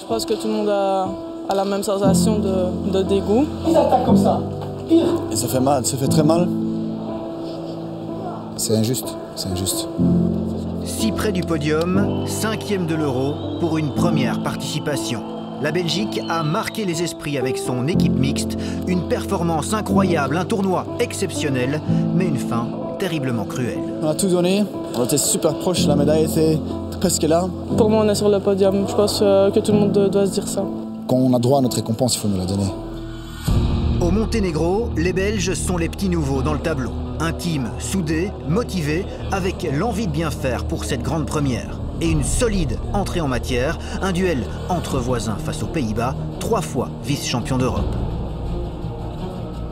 Je pense que tout le monde a la même sensation de dégoût. Ils attaquent comme ça. Pire. Et ça fait mal, ça fait très mal. C'est injuste, c'est injuste. Si près du podium, 5e de l'Euro pour une première participation. La Belgique a marqué les esprits avec son équipe mixte. Une performance incroyable, un tournoi exceptionnel, mais une fin terriblement cruelle. On a tout donné, on était super proche, la médaille était presque là. Pour moi, on est sur le podium. Je pense que tout le monde doit se dire ça. Quand on a droit à notre récompense, il faut nous la donner. Au Monténégro, les Belges sont les petits nouveaux dans le tableau. Intimes, soudés, motivés, avec l'envie de bien faire pour cette grande première. Et une solide entrée en matière, un duel entre voisins face aux Pays-Bas, 3 fois vice-champion d'Europe.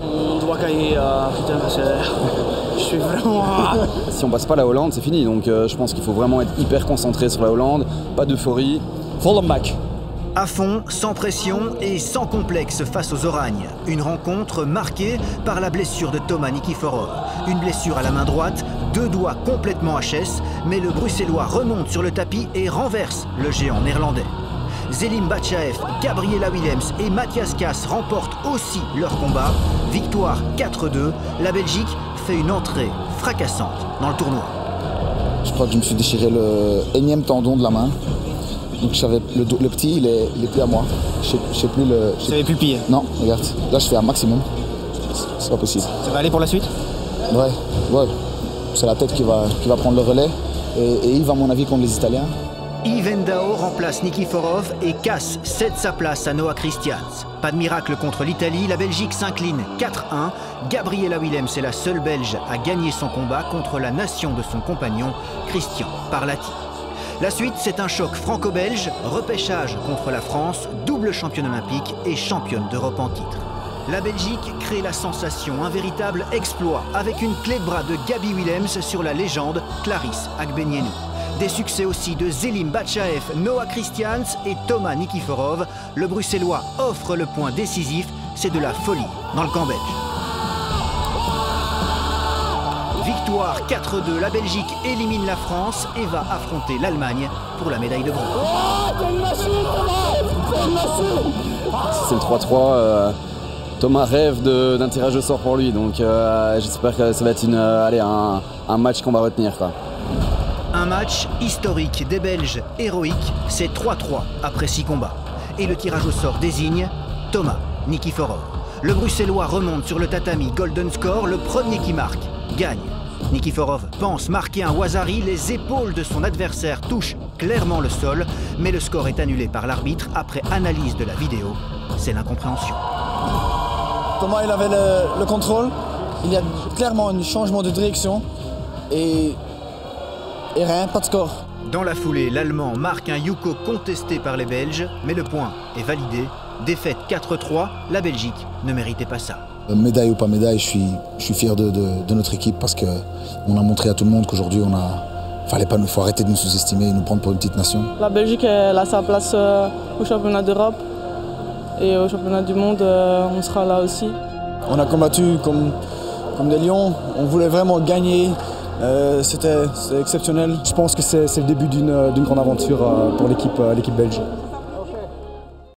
On doit gagner, putain, je suis vraiment... Si on passe pas la Hollande, c'est fini. Donc je pense qu'il faut vraiment être hyper concentré sur la Hollande, pas d'euphorie. Volle back. À fond, sans pression et sans complexe face aux Oragnes. Une rencontre marquée par la blessure de Thomas Nikiforov. Une blessure à la main droite, 2 doigts complètement HS, mais le Bruxellois remonte sur le tapis et renverse le géant néerlandais. Zelim Batchaev, Gabriela Willems et Matthias Kass remportent aussi leur combat. Victoire 4-2, la Belgique fait une entrée fracassante dans le tournoi. Je crois que je me suis déchiré le énième tendon de la main. Donc je savais, le petit, il est plus à moi. Je sais plus le... Vous savez plus piller? Non, regarde. Là, je fais un maximum. C'est pas possible. Ça va aller pour la suite? Ouais. C'est la tête qui va prendre le relais. Et Yves, à mon avis, contre les Italiens. Yves Endao remplace Nikiforov et Kass cède sa place à Noah Christians. Pas de miracle contre l'Italie, la Belgique s'incline 4-1. Gabriela Willems est la seule Belge à gagner son combat contre la nation de son compagnon, Christian Parlati. La suite, c'est un choc franco-belge, repêchage contre la France, double championne olympique et championne d'Europe en titre. La Belgique crée la sensation, un véritable exploit, avec une clé de bras de Gabi Willems sur la légende Clarisse Agbenienou. Des succès aussi de Zelim Batchaev, Noah Christians et Thomas Nikiforov. Le Bruxellois offre le point décisif, c'est de la folie dans le camp belge. Victoire 4-2, la Belgique élimine la France et va affronter l'Allemagne pour la médaille de bronze. C'est le 3-3. Thomas rêve d'un tirage au sort pour lui, donc j'espère que ça va être un match qu'on va retenir, quoi. Un match historique des Belges héroïques, c'est 3-3 après 6 combats. Et le tirage au sort désigne Thomas Nikiforov. Le Bruxellois remonte sur le tatami Golden Score, le premier qui marque gagne. Nikiforov pense marquer un Wazari, les épaules de son adversaire touchent clairement le sol, mais le score est annulé par l'arbitre après analyse de la vidéo. C'est l'incompréhension. Thomas, il avait le contrôle. Il y a clairement un changement de direction et rien, pas de score. Dans la foulée, l'Allemand marque un Yuko contesté par les Belges, mais le point est validé. Défaite 4-3, la Belgique ne méritait pas ça. Médaille ou pas médaille, je suis fier de notre équipe parce qu'on a montré à tout le monde qu'aujourd'hui, faut arrêter de nous sous-estimer et nous prendre pour une petite nation. La Belgique, elle a sa place au championnat d'Europe et au championnat du monde, on sera là aussi. On a combattu comme des lions, on voulait vraiment gagner. C'était exceptionnel. Je pense que c'est le début d'une grande aventure pour l'équipe belge.